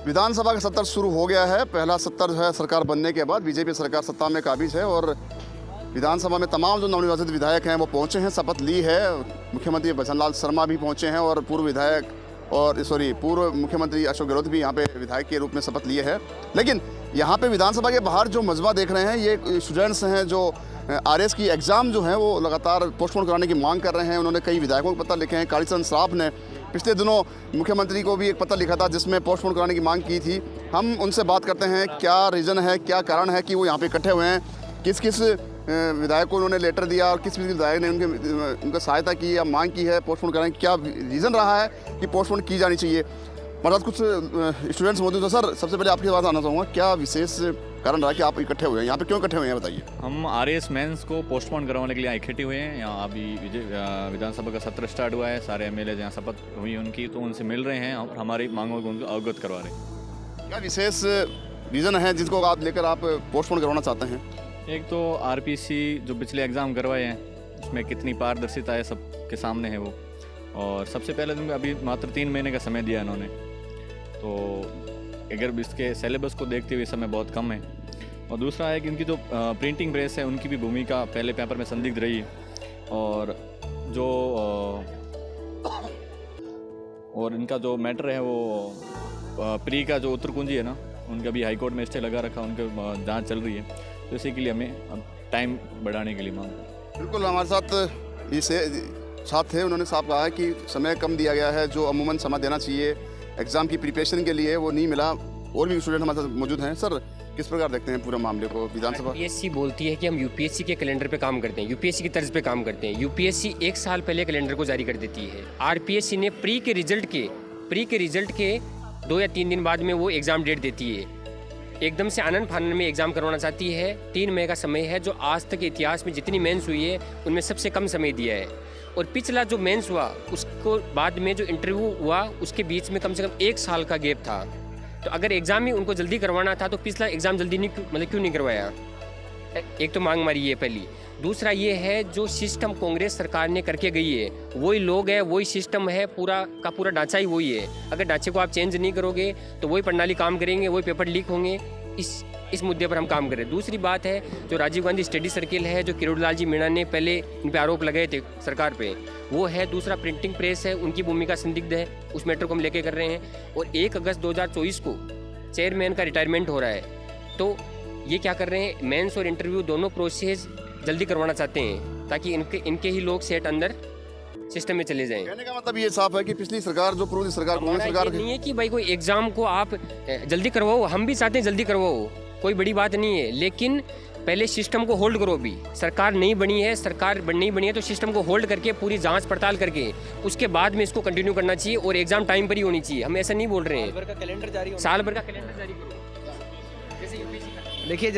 विधानसभा का सत्र शुरू हो गया है। पहला सत्र जो है सरकार बनने के बाद बीजेपी सरकार सत्ता में काबिज है और विधानसभा में तमाम जो नवनिर्वाचित विधायक हैं वो पहुंचे हैं, शपथ ली है। मुख्यमंत्री भजनलाल शर्मा भी पहुंचे हैं और पूर्व मुख्यमंत्री अशोक गहलोत भी यहाँ पे विधायक के रूप में शपथ लिए हैं। लेकिन यहाँ पे विधानसभा के बाहर जो मजमा देख रहे हैं ये स्टूडेंट्स हैं जो आरएस की एग्ज़ाम जो है वो लगातार पोस्टपोन कराने की मांग कर रहे हैं। उन्होंने कई विधायकों को पत्र लिखे हैं। कालीचरण श्राफ ने पिछले दिनों मुख्यमंत्री को भी एक पत्र लिखा था जिसमें पोस्टपोन कराने की मांग की थी। हम उनसे बात करते हैं क्या रीज़न है, क्या कारण है कि वो यहाँ पे इकट्ठे हुए हैं, किस किस विधायक को उन्होंने लेटर दिया और किस विधायक ने उनका सहायता की या मांग की है पोस्टपोन कराने की, क्या रीज़न रहा है कि पोस्टपोन की जानी चाहिए। मतलब कुछ स्टूडेंट्स मौजूद हैं। सर, सबसे पहले आपकी बात आना चाहूँगा, क्या विशेष कारण रहा कि आप इकट्ठे हुए हैं यहाँ पे, क्यों इकट्ठे हुए हैं बताइए। हम आरएस मेंस को पोस्टपोन करवाने के लिए यहाँ इकट्ठे हुए हैं। यहाँ अभी विधानसभा का सत्र स्टार्ट हुआ है, सारे एमएलए जहाँ शपथ हुई उनकी, तो उनसे मिल रहे हैं और हमारी मांगों को उनको अवगत करवा रहे हैं। क्या विशेष रीज़न है जिसको आप लेकर आप पोस्टपोन करवाना चाहते हैं? एक तो आरपीसी जो पिछले एग्ज़ाम करवाए हैं उसमें कितनी पारदर्शिता है सबके सामने है वो, और सबसे पहले तो अभी मात्र 3 महीने का समय दिया इन्होंने, तो अगर इसके सिलेबस को देखते हुए समय बहुत कम है। और दूसरा है कि उनकी जो प्रिंटिंग प्रेस है उनकी भी भूमिका पहले पेपर में संदिग्ध रही, और इनका जो मैटर है वो प्री का जो उत्तर कुंजी है ना, उनका भी हाई कोर्ट में स्टे लगा रखा, उनकी जांच चल रही है, तो इसी के लिए हमें अब टाइम बढ़ाने के लिए मांग। बिल्कुल, हमारे साथ थे, उन्होंने साफ कहा है कि समय कम दिया गया है, जो अमूमन समय देना चाहिए एग्ज़ाम की प्रिपरेशन के लिए वो नहीं मिला। और भी स्टूडेंट हमारे साथ मौजूद हैं। सर, किस प्रकार देखते हैं पूरे मामले को? विधानसभा यूपीएससी बोलती है कि हम यूपीएससी के कैलेंडर पे काम करते हैं, यूपीएससी की तर्ज पे काम करते हैं। यूपीएससी 1 साल पहले कैलेंडर को जारी कर देती है। आरपीएससी ने प्री के रिजल्ट के 2 या 3 दिन बाद में वो एग्ज़ाम डेट देती है। एकदम से आनन फानन में एग्ज़ाम करवाना चाहती है। 3 मई का समय है, जो आज तक इतिहास में जितनी मेंस हुई है उनमें सबसे कम समय दिया है। और पिछला जो मेंस हुआ उसको बाद में जो इंटरव्यू हुआ उसके बीच में कम से कम 1 साल का गैप था। तो अगर एग्ज़ाम ही उनको जल्दी करवाना था तो पिछला एग्ज़ाम जल्दी नहीं क्यों नहीं करवाया? एक तो मांग हमारी ये पहली। दूसरा ये है जो सिस्टम कांग्रेस सरकार ने करके गई है वही लोग है, वही सिस्टम है, पूरा का पूरा ढांचा ही वही है। अगर ढांचे को आप चेंज नहीं करोगे तो वही प्रणाली काम करेंगे, वही पेपर लीक होंगे। इस मुद्दे पर हम काम करें। दूसरी बात है जो राजीव गांधी स्टडी सर्किल है, जो किरोड़ीलाल जी मीणा ने पहले इन पे आरोप लगाए थे सरकार पे, वो है। दूसरा प्रिंटिंग प्रेस है, उनकी भूमिका संदिग्ध है, उस मैटर को हम लेके कर रहे हैं। और 1 अगस्त 2024 को चेयरमैन का रिटायरमेंट हो रहा है, तो ये क्या कर रहे हैं, मेंस और इंटरव्यू दोनों प्रोसेस जल्दी करवाना चाहते हैं ताकि इनके ही लोग सेट अंदर सिस्टम में चले जाएं। कहने का मतलब ये साफ है कि पिछली सरकार जो पूर्व सरकार नहीं है कि भाई कोई एग्जाम को आप जल्दी करवाओ, हम भी चाहते हैं जल्दी करवाओ, कोई बड़ी बात नहीं है, लेकिन पहले सिस्टम को होल्ड करो। भी सरकार नहीं बनी है तो सिस्टम को होल्ड करके पूरी जांच पड़ताल करके उसके बाद में इसको कंटिन्यू करना चाहिए और एग्जाम टाइम पर ही होनी चाहिए। हम ऐसा नहीं बोल रहे हैं साल भर का कैलेंडर जारी करो। देखिए,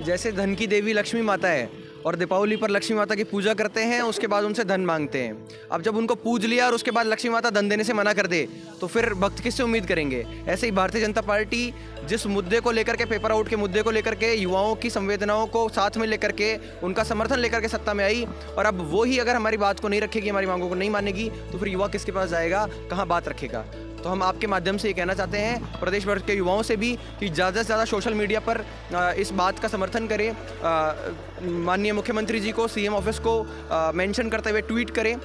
जैसे धन की देवी लक्ष्मी माता है और दीपावली पर लक्ष्मी माता की पूजा करते हैं, उसके बाद उनसे धन मांगते हैं। अब जब उनको पूज लिया और उसके बाद लक्ष्मी माता धन देने से मना कर दे तो फिर भक्त किससे उम्मीद करेंगे? ऐसे ही भारतीय जनता पार्टी जिस मुद्दे को लेकर के, पेपर आउट के मुद्दे को लेकर के, युवाओं की संवेदनाओं को साथ में लेकर के, उनका समर्थन लेकर के सत्ता में आई, और अब वो ही अगर हमारी बात को नहीं रखेगी, हमारी मांगों को नहीं मानेगी, तो फिर युवा किसके पास जाएगा, कहाँ बात रखेगा? तो हम आपके माध्यम से ये कहना चाहते हैं प्रदेश भर के युवाओं से भी कि ज़्यादा से ज़्यादा सोशल मीडिया पर इस बात का समर्थन करें। माननीय मुख्यमंत्री जी को, सीएम ऑफिस को मेंशन करते हुए ट्वीट करें,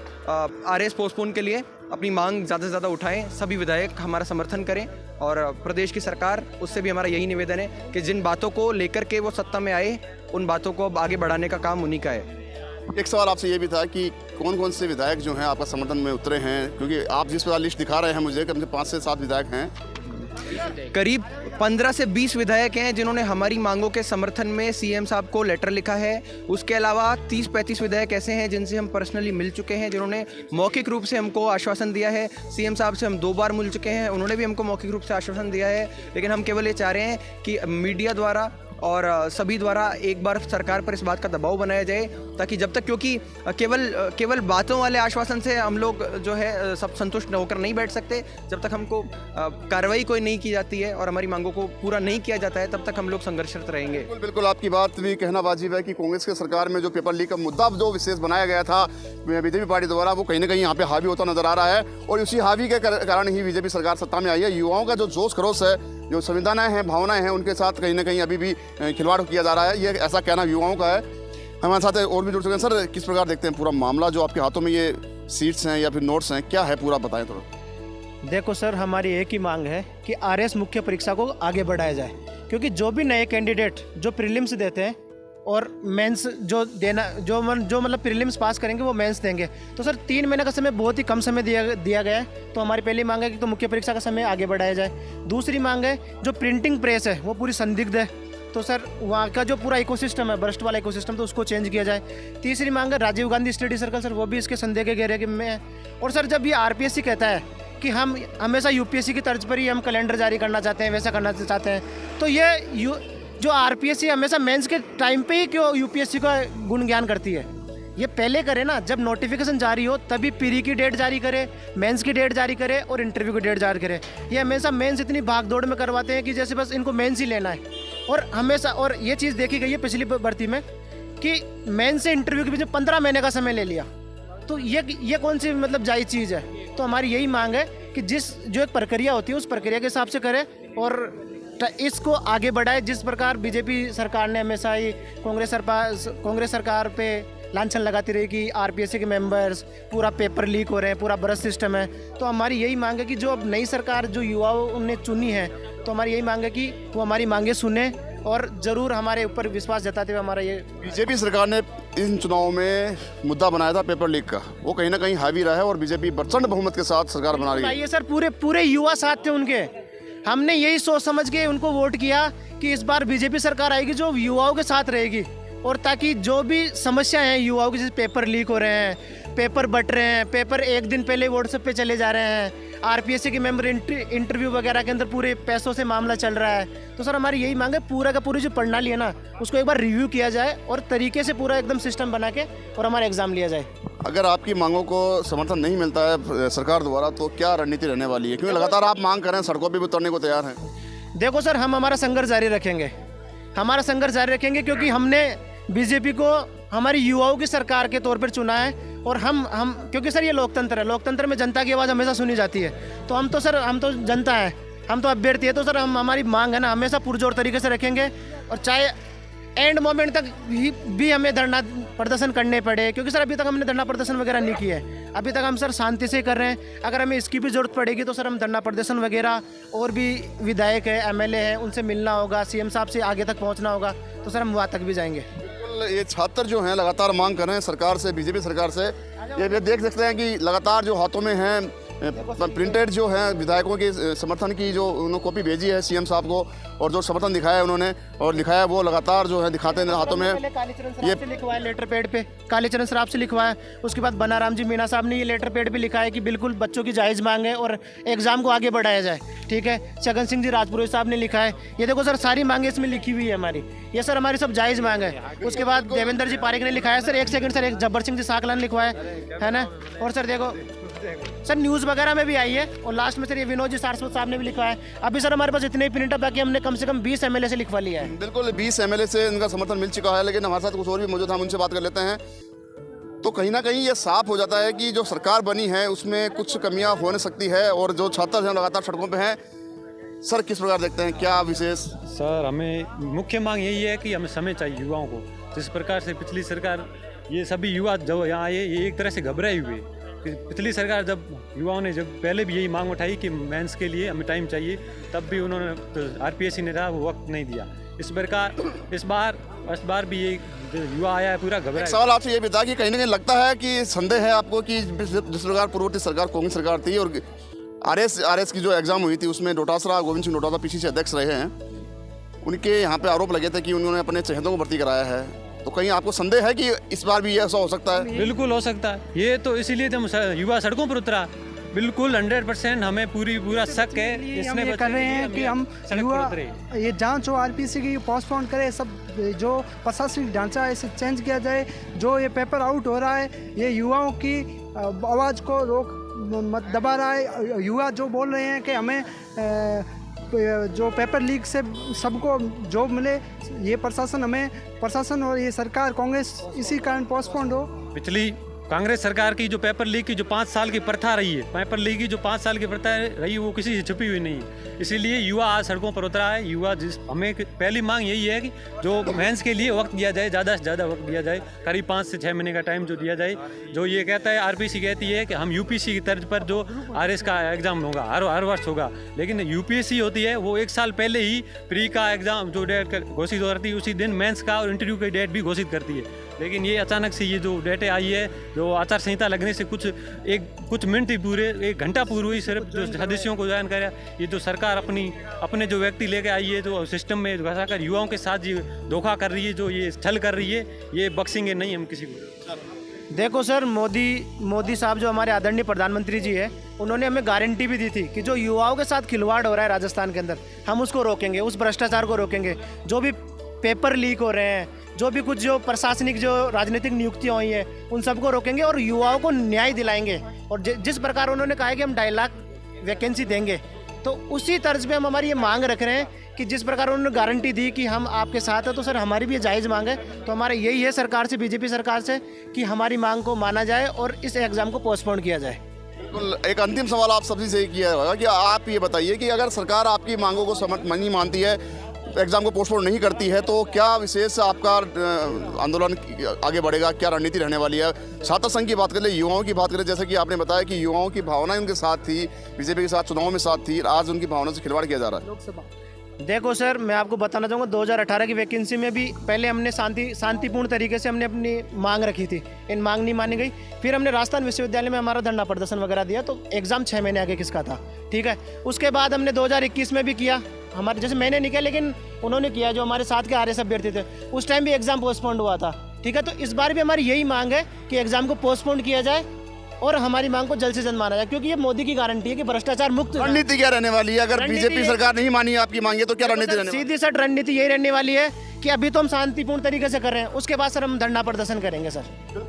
आरएस पोस्टपोन के लिए अपनी मांग ज़्यादा से ज़्यादा उठाएं। सभी विधायक हमारा समर्थन करें और प्रदेश की सरकार, उससे भी हमारा यही निवेदन है कि जिन बातों को लेकर के वो सत्ता में आए उन बातों को अब आगे बढ़ाने का काम उन्हीं का है। एक सवाल आपसे ये भी था कि कौन कौन से विधायक जो हैं आपका समर्थन में उतरे हैं, क्योंकि आप जिस प्रकार लिस्ट दिखा रहे हैं मुझे, कम से 5 से 7 विधायक हैं। करीब 15 से 20 विधायक हैं जिन्होंने हमारी मांगों के समर्थन में सीएम साहब को लेटर लिखा है। उसके अलावा 30-35 विधायक ऐसे हैं जिनसे हम पर्सनली मिल चुके हैं, जिन्होंने मौखिक रूप से हमको आश्वासन दिया है। सीएम साहब से हम 2 बार मिल चुके हैं, उन्होंने भी हमको मौखिक रूप से आश्वासन दिया है। लेकिन हम केवल ये चाह रहे हैं कि मीडिया द्वारा और सभी द्वारा एक बार सरकार पर इस बात का दबाव बनाया जाए, ताकि जब तक, क्योंकि केवल बातों वाले आश्वासन से हम लोग जो है सब संतुष्ट होकर नहीं बैठ सकते। जब तक हमको कार्रवाई कोई नहीं की जाती है और हमारी मांगों को पूरा नहीं किया जाता है, तब तक हम लोग संघर्षरत रहेंगे। बिल्कुल बिल्कुल, आपकी बात भी कहना वाजिब है कि कांग्रेस की सरकार में जो पेपर लीक का मुद्दा जो विशेष बनाया गया था बीजेपी पार्टी द्वारा, वो कहीं ना कहीं यहाँ पे हावी होता नजर आ रहा है। और उसी हावी के कारण ही बीजेपी सरकार सत्ता में आई है। युवाओं का जो जोश खरोश है, जो संवेदनाएं हैं, भावनाएं हैं, उनके साथ कहीं ना कहीं अभी भी खिलवाड़ किया जा रहा है। ये ऐसा कहना युवाओं का है। हमारे साथ और भी जुड़ चुके हैं। सर, किस प्रकार देखते हैं पूरा मामला, जो आपके हाथों में ये सीट्स हैं या फिर नोट्स हैं, क्या है पूरा बताएं थोड़ा। देखो सर, हमारी एक ही मांग है कि आरएस मुख्य परीक्षा को आगे बढ़ाया जाए, क्योंकि जो भी नए कैंडिडेट जो प्रीलिम्स देते हैं और मेंस जो मतलब प्रीलिम्स पास करेंगे वो मेंस देंगे, तो सर 3 महीने का समय बहुत ही कम समय दिया गया है। तो हमारी पहली मांग है कि तो मुख्य परीक्षा का समय आगे बढ़ाया जाए। दूसरी मांग है, जो प्रिंटिंग प्रेस है वो पूरी संदिग्ध है, तो सर वहाँ का जो पूरा इकोसिस्टम है, भ्रष्ट वाला इकोसिस्टम, तो उसको चेंज किया जाए। तीसरी मांग है Rajiv Gandhi study circle, sir वो भी इसके संदेह के घेरे में है। और सर जब ये आरपीएससी कहता है कि हम हमेशा यूपीएससी की तर्ज पर ही हम कैलेंडर जारी करना चाहते हैं, वैसा करना चाहते हैं, तो ये जो आरपीएससी हमेशा मेंस के टाइम पे ही क्यों यूपीएससी का गुणगान करती है? ये पहले करे ना, जब नोटिफिकेशन जारी हो तभी प्री की डेट जारी करे, मेंस की डेट जारी करे और इंटरव्यू की डेट जारी करे। ये हमेशा मेंस इतनी भागदौड़ में करवाते हैं कि जैसे बस इनको मेंस ही लेना है। और हमेशा, और ये चीज़ देखी गई है पिछली भर्ती में कि मेंस से इंटरव्यू के बीच 15 महीने का समय ले लिया, तो ये कौन सी मतलब जायज़ चीज़ है? तो हमारी यही मांग है कि जो एक प्रक्रिया होती है उस प्रक्रिया के हिसाब से करे और इसको आगे बढ़ाए। जिस प्रकार बीजेपी सरकार ने हमेशा ही कांग्रेस सरकार पे लांछन लगाती रही कि आरपीएससी के मेंबर्स, पूरा पेपर लीक हो रहे हैं, पूरा भ्रष्ट सिस्टम है, तो हमारी यही मांग है कि जो अब नई सरकार जो युवाओं ने चुनी है, तो हमारी यही मांग है कि वो हमारी मांगें सुने और ज़रूर हमारे ऊपर विश्वास जताते हुए हमारा ये। बीजेपी सरकार ने इन चुनावों में मुद्दा बनाया था पेपर लीक का, वो कहीं ना कहीं हावी रहा है और बीजेपी प्रचंड बहुमत के साथ सरकार बना रही है। ये सर पूरे युवा साथ थे उनके, हमने यही सोच समझ के उनको वोट किया कि इस बार बीजेपी सरकार आएगी जो युवाओं के साथ रहेगी, और ताकि जो भी समस्याएं हैं युवाओं की, जैसे पेपर लीक हो रहे हैं, पेपर बट रहे हैं, पेपर एक दिन पहले व्हाट्सएप पे चले जा रहे हैं, आरपीएससी के मेंबर इंटरव्यू वगैरह के अंदर पूरे पैसों से मामला चल रहा है, तो सर हमारी यही मांग है पूरा का पूरी जो प्रणाली है ना उसको एक बार रिव्यू किया जाए और तरीके से पूरा एकदम सिस्टम बना के और हमारा एग्ज़ाम लिया जाए। अगर आपकी मांगों को समर्थन नहीं मिलता है सरकार द्वारा, तो क्या रणनीति रहने वाली है? क्योंकि लगातार आप मांग कर रहे हैं, सड़कों पर भी उतरने को तैयार हैं। देखो सर, हम हमारा संघर्ष जारी रखेंगे, क्योंकि हमने बीजेपी को हमारी युवाओं की सरकार के तौर पर चुना है। और हम क्योंकि सर ये लोकतंत्र है, लोकतंत्र में जनता की आवाज़ हमेशा सुनी जाती है, तो हम तो जनता है, हम तो अभ्यर्थी है, तो सर हमारी मांग है ना हमेशा पुरजोर तरीके से रखेंगे। और चाहे एंड मोमेंट तक भी हमें धरना प्रदर्शन करने पड़े, क्योंकि सर अभी तक हमने धरना प्रदर्शन वगैरह नहीं किया है, अभी तक हम सर शांति से कर रहे हैं। अगर हमें इसकी भी ज़रूरत पड़ेगी तो सर हम धरना प्रदर्शन वगैरह, और भी विधायक है, एमएलए हैं, उनसे मिलना होगा, सीएम साहब से आगे तक पहुंचना होगा, तो सर हम वहाँ तक भी जाएंगे। ये छात्र जो हैं लगातार मांग कर रहे हैं सरकार से, बीजेपी सरकार से। ये देख सकते हैं कि लगातार जो हाथों में हैं प्रिंटेड जो है विधायकों के समर्थन की जो उन्होंने कॉपी भेजी है सीएम साहब को, और जो समर्थन दिखाया है उन्होंने और लिखाया वो लगातार जो है दिखाते हैं हाथों में। ये लिखवाया लेटर पैड पे, कालीचरण सराफ से लिखवाया, उसके बाद बनाराम जी मीणा साहब ने ये लेटर पैड पे लिखा है कि बिल्कुल बच्चों की जायज़ मांग है और एग्जाम को आगे बढ़ाया जाए, ठीक है। छगन सिंह जी राजपुरोहित साहब ने लिखा है। ये देखो सर सारी मांगे इसमें लिखी हुई है हमारी, ये सर हमारी सब जायज़ मांग है। उसके बाद देवेंद्र जी पारेख ने लिखा है सर, एक सेकंड सर, एक जब्बर सिंह जी साकला ने लिखवाया है ना। और सर देखो सर न्यूज़ वगैरह में भी आई है, और लास्ट में सर ये विनोद जी सारस्वत साहब ने भी लिखा है। अभी सर हमारे पास इतने ही प्रिंट है, बाकी हमने कम से कम 20 एमएलए से लिखवा लिया है। बिल्कुल 20 एमएलए से इनका समर्थन मिल चुका है, लेकिन हमारे साथ कुछ और भी मौजूद हैं, हम उनसे बात कर लेते हैं। तो कहीं ना कहीं ये साफ हो जाता है कि जो सरकार बनी है उसमें कुछ कमियां हो सकती है, और जो छात्र हैं लगातार सड़कों पे हैं। सर किस प्रकार देखते हैं, क्या विशेष? सर हमें मुख्य मांग यही है कि हमें समय चाहिए युवाओं को। जिस प्रकार से पिछली सरकार, ये सभी युवा जो यहाँ आए ये एक तरह से घबराए हुए। पिछली सरकार जब युवाओं ने जब पहले भी यही मांग उठाई कि मेंस के लिए हमें टाइम चाहिए, तब भी उन्होंने तो आरपीएससी ने रहा वो वक्त नहीं दिया। इस बार भी ये युवा आया है पूरा घबराया। सवाल आपसे ये भी था कि कहीं ना कहीं लगता है कि संदेह है आपको कि जिस प्रकार पूर्ववर्ती सरकार कांग्रेस सरकार थी और आरएस की जो एग्जाम हुई थी उसमें डोटासरा गोविंद सिंह डोटासरा पीसीसी अध्यक्ष रहे हैं, उनके यहाँ पे आरोप लगे थे कि उन्होंने अपने चहेतों को भर्ती कराया है। तो कहीं आपको संदेह है कि इस बार भी ऐसा हो सकता है? बिल्कुल हो सकता है। ये तो इसीलिए तो युवा सड़कों पर उतरा बिल्कुल 100% हमें पूरा शक है। हम इसने ये कर रहे हैं कि हम युवा ये जांच हो आरपीसी की पोस्टपोन करें, सब जो प्रशासनिक ढांचा है इसे चेंज किया जाए। जो ये पेपर आउट हो रहा है ये युवाओं की आवाज़ को रोक मत दबा रहा है। युवा जो बोल रहे हैं कि हमें जो पेपर लीक से सबको जॉब मिले, ये प्रशासन और ये सरकार कांग्रेस इसी कारण पोस्टपोन्ड हो। पिछली कांग्रेस सरकार की जो पेपर लीक की जो 5 साल की प्रथा रही है, पेपर लीक की जो 5 साल की प्रथा रही है वो किसी से छुपी हुई नहीं है। इसीलिए युवा आज सड़कों पर उतरा है। युवा हमें पहली मांग यही है कि जो मेंस के लिए वक्त दिया जाए, ज़्यादा से ज़्यादा वक्त दिया जाए, करीब 5 से 6 महीने का टाइम जो दिया जाए। जो ये कहता है आरपीसी कहती है कि हम यूपीसी की तर्ज पर जो आरएस का एग्ज़ाम होगा हर वर्ष होगा, लेकिन यूपीएससी होती है वो 1 साल पहले ही प्री का एग्ज़ाम जो डेट घोषित हो रही है उसी दिन मेंस का और इंटरव्यू की डेट भी घोषित करती है। लेकिन ये अचानक से ये जो डेटें आई है, जो आचार संहिता लगने से कुछ मिनट ही पूरे 1 घंटा पूर्व ही सिर्फ जो सदस्यों को ज्वाइन कराया, ये जो सरकार अपने जो व्यक्ति लेके आई है, जो सिस्टम में घुसा कर युवाओं के साथ ये धोखा कर रही है, जो ये छल कर रही है, ये बख्शेंगे नहीं हम किसी को। देखो सर, मोदी साहब जो हमारे आदरणीय प्रधानमंत्री जी है, उन्होंने हमें गारंटी भी दी थी कि जो युवाओं के साथ खिलवाड़ हो रहा है राजस्थान के अंदर, हम उसको रोकेंगे, उस भ्रष्टाचार को रोकेंगे। जो भी पेपर लीक हो रहे हैं, जो भी कुछ जो प्रशासनिक जो राजनीतिक नियुक्तियाँ हुई हैं, उन सबको रोकेंगे और युवाओं को न्याय दिलाएंगे। और जिस प्रकार उन्होंने कहा है कि हम 2.5 लाख वैकेंसी देंगे, तो उसी तर्ज पे हम हमारी ये मांग रख रहे हैं कि जिस प्रकार उन्होंने गारंटी दी कि हम आपके साथ हैं, तो सर हमारी भी ये जायज़ मांग है। तो हमारा यही है सरकार से, बीजेपी सरकार से, कि हमारी मांग को माना जाए और इस एग्ज़ाम को पोस्टपोन किया जाए। बिल्कुल। एक अंतिम सवाल आप सबसे से किया होगा कि आप ये बताइए कि अगर सरकार आपकी मांगों को नहीं मानती है, एग्ज़ाम को पोस्टपोन नहीं करती है, तो क्या विशेष आपका आंदोलन आगे बढ़ेगा, क्या रणनीति रहने वाली है? छात्र संघ की बात करें, युवाओं की बात करें, जैसे कि आपने बताया कि युवाओं की भावनाएं उनके साथ थी, बीजेपी के साथ चुनाव में साथ थी, आज उनकी भावनाओं से खिलवाड़ किया जा रहा है। देखो सर, मैं आपको बताना चाहूँगा 2018 की वैकेंसी में भी पहले हमने शांतिपूर्ण तरीके से हमने अपनी मांग रखी थी, इन मांग नहीं मानी गई। फिर हमने राजस्थान विश्वविद्यालय में हमारा धरना प्रदर्शन वगैरह दिया, तो एग्ज़ाम 6 महीने आगे किसका था, ठीक है। उसके बाद हमने 2021 में भी किया, हमारे जैसे मैंने नहीं किया लेकिन उन्होंने किया, जो हमारे साथ के आरएस अभ्यर्थी थे, उस टाइम भी एग्ज़ाम पोस्टपोन्ड हुआ था, ठीक है। तो इस बार भी हमारी यही मांग है कि एग्ज़ाम को पोस्टपोन्ड किया जाए और हमारी मांग को जल्द से जल्द माना जाए, क्योंकि ये मोदी की गारंटी है कि भ्रष्टाचार मुक्त। रणनीति क्या रहने वाली है अगर बीजेपी सरकार नहीं मानी आपकी मांगे, तो क्या रणनीति रहने वाली है? सीधी सर रणनीति यही रहने वाली है कि अभी तो हम शांतिपूर्ण तरीके से कर रहे हैं, उसके बाद सर हम धरना प्रदर्शन करेंगे सर।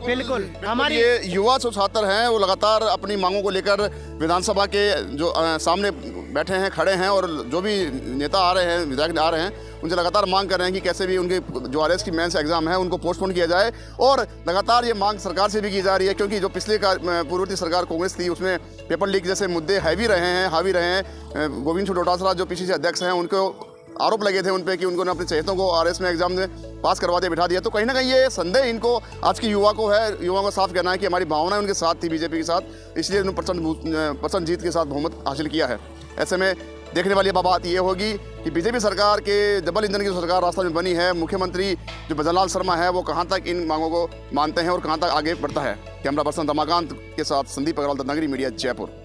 बिल्कुल। हमारी ये युवा जो छात्र हैं वो लगातार अपनी मांगों को लेकर विधानसभा के जो सामने बैठे हैं, खड़े हैं, और जो भी नेता आ रहे हैं, विधायक आ रहे हैं, उनसे लगातार मांग कर रहे हैं कि कैसे भी उनके जो आरएस की मेंस एग्जाम है उनको पोस्टपोन किया जाए। और लगातार ये मांग सरकार से भी की जा रही है, क्योंकि जो पिछले पूर्ववर्ती सरकार कांग्रेस थी उसमें पेपर लीक जैसे मुद्दे हावी रहे हैं। गोविंद डोटासरा जो पीसीसी अध्यक्ष हैं, उनको आरोप लगे थे उन पे कि उन्होंने अपने चहेतों को आरएस में एग्जाम में पास करवाते बिठा दिया। तो कहीं ना कहीं ये संदेह इनको आज की युवाओं का साफ कहना है कि हमारी भावनाएं उनके साथ थी, बीजेपी के साथ, इसलिए उन्होंने प्रचंड जीत के साथ बहुमत हासिल किया है। ऐसे में देखने वाली बात ये होगी कि बीजेपी सरकार के डबल इंजन की जो सरकार राजस्थान में बनी है, मुख्यमंत्री जो भजनलाल शर्मा है वो कहां तक इन मांगों को मानते हैं और कहां तक आगे बढ़ता है। कैमरा पर्सन रमाकांत के साथ संदीप अग्रवाल, नगरी मीडिया, जयपुर।